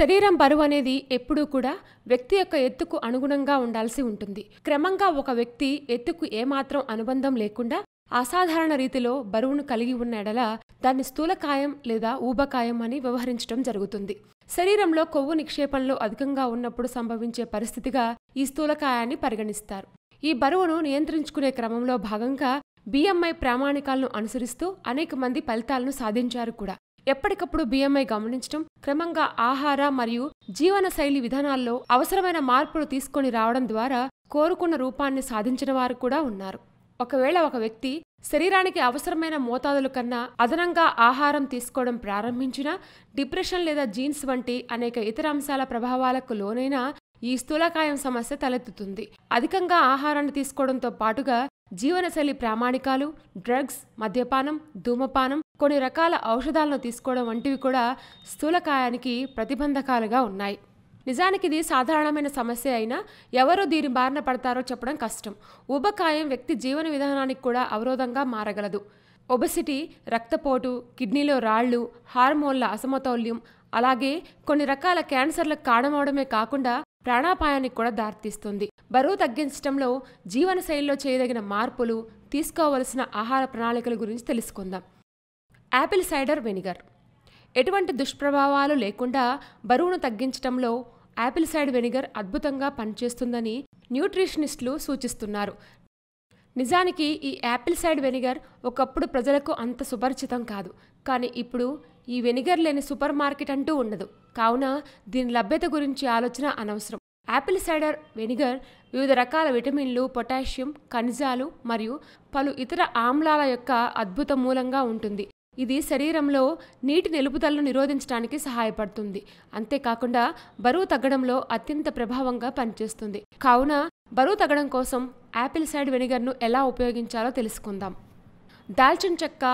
శరీరం బరువు అనేది ఎప్పుడూ కూడా వ్యక్తి యొక్క ఎత్తుకు అనుగుణంగా ఉండాల్సి ఉంటుంది. క్రమంగా ఒక వ్యక్తి ఎత్తుకు ఏమాత్రం అనుబంధం లేకుండా అసాధారణ రీతిలో బరువును కలిగి ఉన్న ఎడల దాన్ని స్థూలకాయం లేదా ఊబకాయం అని వ్యవహరించడం జరుగుతుంది. శరీరంలో కొవ్వు నిక్షేపంలో అధికంగా ఉన్నప్పుడు సంభవించే పరిస్థితిగా ఈ స్థూలకాయాన్ని పరిగణిస్తారు. ఈ బరువును నియంత్రించుకునే క్రమంలో భాగంగా BMI ప్రామాణికాలను అనుసరిస్తూ అనేక మంది ఫలితాలను సాధించారు కూడా. ఎప్పటికప్పుడు BMI గమనించడం, క్రమంగా ఆహార మరియు జీవనశైలి విధానాల్లో అవసరమైన మార్పులు తీసుకొని రావడం ద్వారా కోరుకున్న రూపాన్ని సాధించిన వారు కూడా ఉన్నారు. ఒకవేళ ఒక వ్యక్తి శరీరానికి అవసరమైన మోతాదుల కన్నా అదనంగా ఆహారం తీసుకోవడం ప్రారంభించినా, డిప్రెషన్ లేదా జీన్స్ వంటి అనేక ఇతర అంశాల ప్రభావాలకు లోనైనా ఈ స్థూలకాయం సమస్య తలెత్తుతుంది. అధికంగా ఆహారాన్ని తీసుకోవడంతో పాటుగా జీవనశైలి ప్రామాణికాలు, డ్రగ్స్, మద్యపానం, ధూమపానం, కొన్ని రకాల ఔషధాలను తీసుకోవడం వంటివి కూడా స్థూలకాయానికి ప్రతిబంధకాలుగా ఉన్నాయి. నిజానికి ఇది సాధారణమైన సమస్య అయినా ఎవరు దీని బారిన పడతారో చెప్పడం కష్టం. ఊబకాయం వ్యక్తి జీవన విధానానికి కూడా అవరోధంగా మారగలదు. ఒబెసిటీ రక్తపోటు, కిడ్నీలో రాళ్లు, హార్మోన్ల అసమతౌల్యం, అలాగే కొన్ని రకాల క్యాన్సర్లకు కారణమవడమే కాకుండా ప్రాణాపాయానికి కూడా దారితీస్తుంది. బరువు తగ్గించడంలో జీవనశైలిలో చేయదగిన మార్పులు, తీసుకోవలసిన ఆహార ప్రణాళికల గురించి తెలుసుకుందాం. యాపిల్ సైడర్ వెనిగర్ ఎటువంటి దుష్ప్రభావాలు లేకుండా బరువును తగ్గించడంలో యాపిల్ సైడర్ వెనిగర్ అద్భుతంగా పనిచేస్తుందని న్యూట్రిషనిస్టులు సూచిస్తున్నారు. నిజానికి ఈ యాపిల్ సైడర్ వెనిగర్ ఒకప్పుడు ప్రజలకు అంత సుపరిచితం కాదు. కానీ ఇప్పుడు ఈ వెనిగర్ లేని సూపర్ మార్కెట్ అంటూ ఉండదు. కావున దీని లభ్యత గురించి ఆలోచన అనవసరం. యాపిల్ సైడర్ వెనిగర్ వివిధ రకాల విటమిన్లు, పొటాషియం, ఖనిజాలు మరియు పలు ఇతర ఆమ్లాల యొక్క అద్భుత మూలంగా ఉంటుంది. ఇది శరీరంలో నీటి నిలుపుదలను నిరోధించడానికి సహాయపడుతుంది. అంతేకాకుండా బరువు తగ్గడంలో అత్యంత ప్రభావంగా పనిచేస్తుంది. కావున బరువు తగ్గడం కోసం యాపిల్ సైడర్ వెనిగర్ను ఎలా ఉపయోగించాలో తెలుసుకుందాం. దాల్చిన చెక్క,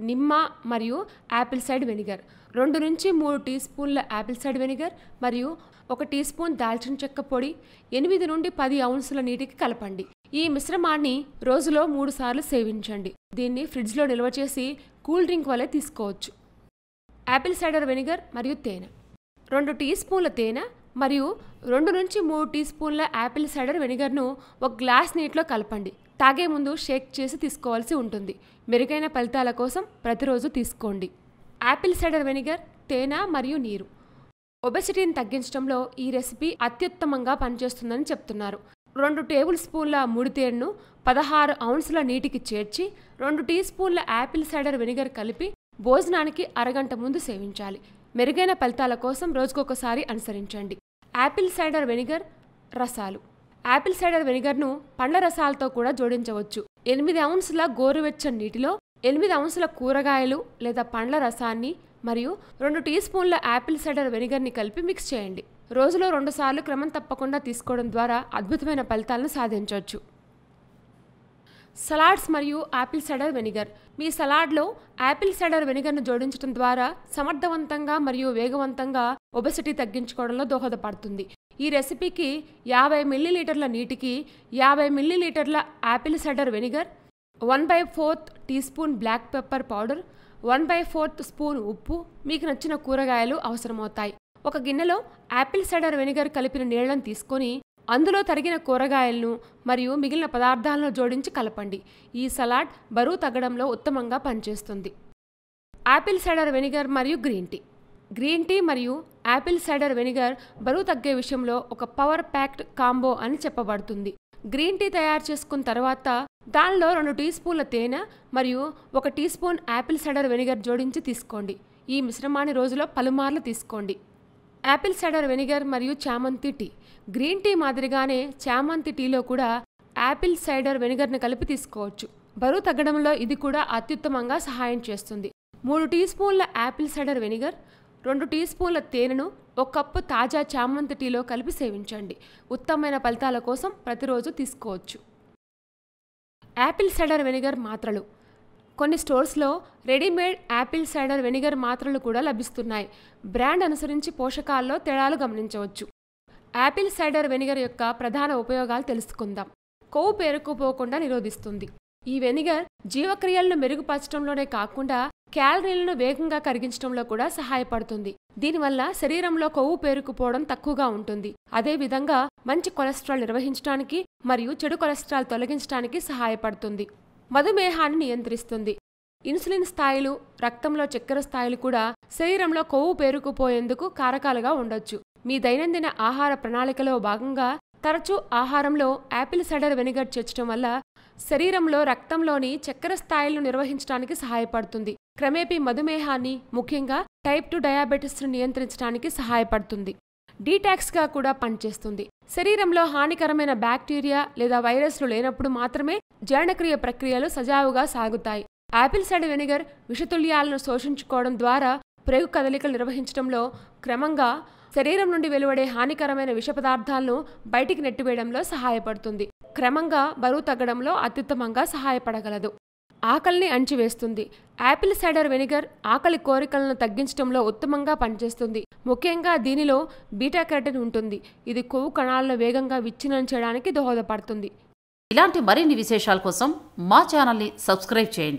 నిమ్మ మరియు యాపిల్ సైడర్ వెనిగర్ 2 నుంచి 3 టీ స్పూన్ల యాపిల్ సైడర్ వెనిగర్ మరియు 1 టీ స్పూన్ దాల్చిన చెక్క పొడి 8 నుండి 10 ఔన్సుల నీటికి కలపండి. ఈ మిశ్రమాన్ని రోజులో 3 సార్లు సేవించండి. దీన్ని ఫ్రిడ్జ్లో నిల్వ చేసి కూల్ డ్రింక్ వలె తీసుకోవచ్చు. యాపిల్ సైడర్ వెనిగర్ మరియు తేనె 2 టీ స్పూన్ల తేనె మరియు 2 నుంచి 3 టీ స్పూన్ల యాపిల్ సైడర్ వెనిగర్ను 1 గ్లాస్ నీటిలో కలపండి. తాగే ముందు షేక్ చేసి తీసుకోవాల్సి ఉంటుంది. మెరుగైన ఫలితాల కోసం ప్రతిరోజు తీసుకోండి. యాపిల్ సైడర్ వెనిగర్, తేనె మరియు నీరు ఒబెసిటీని తగ్గించడంలో ఈ రెసిపీ అత్యుత్తమంగా పనిచేస్తుందని చెప్తున్నారు. 2 టేబుల్ స్పూన్ల ముడి తేనెను 16 ఔన్సుల నీటికి చేర్చి 2 టీ స్పూన్ల యాపిల్ సైడర్ వెనిగర్ కలిపి భోజనానికి అరగంట ముందు సేవించాలి. మెరుగైన ఫలితాల కోసం రోజుకొకసారి అనుసరించండి. యాపిల్ సైడర్ వెనిగర్ రసాలు యాపిల్ సైడర్ వెనిగర్ను పండ్ల రసాలతో కూడా జోడించవచ్చు. 8 ఔన్సుల గోరువెచ్చని నీటిలో 8 ఔన్సుల కూరగాయలు లేదా పండ్ల రసాన్ని మరియు 2 టీ స్పూన్ల యాపిల్ సైడర్ వెనిగర్ని కలిపి మిక్స్ చేయండి. రోజులో 2 సార్లు క్రమం తప్పకుండా తీసుకోవడం ద్వారా అద్భుతమైన ఫలితాలను సాధించవచ్చు. సలాడ్స్ మరియు యాపిల్ సైడర్ వెనిగర్ మీ సలాడ్లో యాపిల్ సైడర్ వెనిగర్ను జోడించడం ద్వారా సమర్థవంతంగా మరియు వేగవంతంగా ఒబెసిటీ తగ్గించుకోవడంలో దోహదపడుతుంది. ఈ రెసిపీకి 50 మిల్లీలీటర్ల నీటికి 50 మిల్లీలీటర్ల apple cider vinegar, 1/4 teaspoon black pepper powder, 1/4 spoon ఉప్పు, మీకు నచ్చిన కూరగాయలు అవసరమవుతాయి. ఒక గిన్నెలో యాపిల్ సైడర్ వెనిగర్ కలిపిన నీళ్లను తీసుకొని అందులో తరిగిన కూరగాయలను మరియు మిగిలిన పదార్థాలను జోడించి కలపండి. ఈ సలాడ్ బరువు తగ్గడంలో ఉత్తమంగా పనిచేస్తుంది. యాపిల్ సైడర్ వెనిగర్ మరియు గ్రీన్ టీ మరియు యాపిల్ సైడర్ వెనిగర్ బరువు తగ్గే విషయంలో ఒక పవర్ ప్యాక్డ్ కాంబో అని చెప్పబడుతుంది. గ్రీన్ టీ తయారు చేసుకున్న తర్వాత దానిలో 2 టీ స్పూన్ల తేనె మరియు 1 teaspoon apple cider vinegar జోడించి తీసుకోండి. ఈ మిశ్రమాన్ని రోజులో పలుమార్లు తీసుకోండి. యాపిల్ సైడర్ వెనిగర్ మరియు చామంతి టీ గ్రీన్ టీ మాదిరిగానే చామంతి టీలో కూడా యాపిల్ సైడర్ వెనిగర్ని కలిపి తీసుకోవచ్చు. బరువు తగ్గడంలో ఇది కూడా అత్యుత్తమంగా సహాయం చేస్తుంది. 3 టీ స్పూన్ల యాపిల్ సైడర్ వెనిగర్, 2 టీ స్పూన్ల తేనెను 1 కప్పు తాజా చామంతి టీలో కలిపి సేవించండి. ఉత్తమమైన ఫలితాల కోసం ప్రతిరోజు తీసుకోవచ్చు. యాపిల్ సైడర్ వెనిగర్ మాత్రలు కొన్ని స్టోర్స్లో రెడీమేడ్ యాపిల్ సైడర్ వెనిగర్ మాత్రలు కూడా లభిస్తున్నాయి. బ్రాండ్ అనుసరించి పోషకాల్లో తేడాలు గమనించవచ్చు. యాపిల్ సైడర్ వెనిగర్ యొక్క ప్రధాన ఉపయోగాలు తెలుసుకుందాం. కొవ్వు పేరుకుపోకుండా నిరోధిస్తుంది. ఈ వెనిగర్ జీవక్రియలను మెరుగుపరచడంలోనే కాకుండా క్యాలరీలను వేగంగా కరిగించడంలో కూడా సహాయపడుతుంది. దీనివల్ల శరీరంలో కొవ్వు పేరుకుపోవడం తక్కువగా ఉంటుంది. అదేవిధంగా మంచి కొలెస్ట్రాల్ నిర్వహించడానికి మరియు చెడు కొలెస్ట్రాల్ తొలగించడానికి సహాయపడుతుంది. మధుమేహాన్ని నియంత్రిస్తుంది. ఇన్సులిన్ స్థాయిలు, రక్తంలో చక్కెర స్థాయిలు కూడా శరీరంలో కొవ్వు పేరుకుపోయేందుకు కారకాలుగా ఉండొచ్చు. మీ దైనందిన ఆహార ప్రణాళికలో భాగంగా తరచూ ఆహారంలో యాపిల్ సైడర్ వెనిగర్ చేర్చడం వల్ల శరీరంలో రక్తంలోని చక్కెర స్థాయిలను నిర్వహించడానికి సహాయపడుతుంది. క్రమేపీ మధుమేహాన్ని, ముఖ్యంగా టైప్ 2 డయాబెటిస్ను నియంత్రించడానికి సహాయపడుతుంది. డీటాక్స్గా కూడా పనిచేస్తుంది. శరీరంలో హానికరమైన బ్యాక్టీరియా లేదా వైరస్లు లేనప్పుడు మాత్రమే జీర్ణక్రియ ప్రక్రియలు సజావుగా సాగుతాయి. యాపిల్ సైడర్ వెనిగర్ విషతుల్యాలను శోషించుకోవడం ద్వారా ప్రేగు కదలికలు నిర్వహించడంలో, క్రమంగా శరీరం నుండి వెలువడే హానికరమైన విష పదార్థాలను బయటికి నెట్టివేయడంలో సహాయపడుతుంది. క్రమంగా బరువు తగ్గడంలో అత్యుత్తమంగా సహాయపడగలదు. ఆకలిని అణిచివేస్తుంది. యాపిల్ సైడర్ వెనిగర్ ఆకలి కోరికలను తగ్గించడంలో ఉత్తమంగా పనిచేస్తుంది. ముఖ్యంగా దీనిలో బీటా కెరటిన్ ఉంటుంది. ఇది కొవ్వు కణాలను వేగంగా విచ్ఛిన్నం చేయడానికి దోహదపడుతుంది. ఇలాంటి మరిన్ని విశేషాల కోసం మా ఛానల్ని సబ్స్క్రైబ్ చేయండి.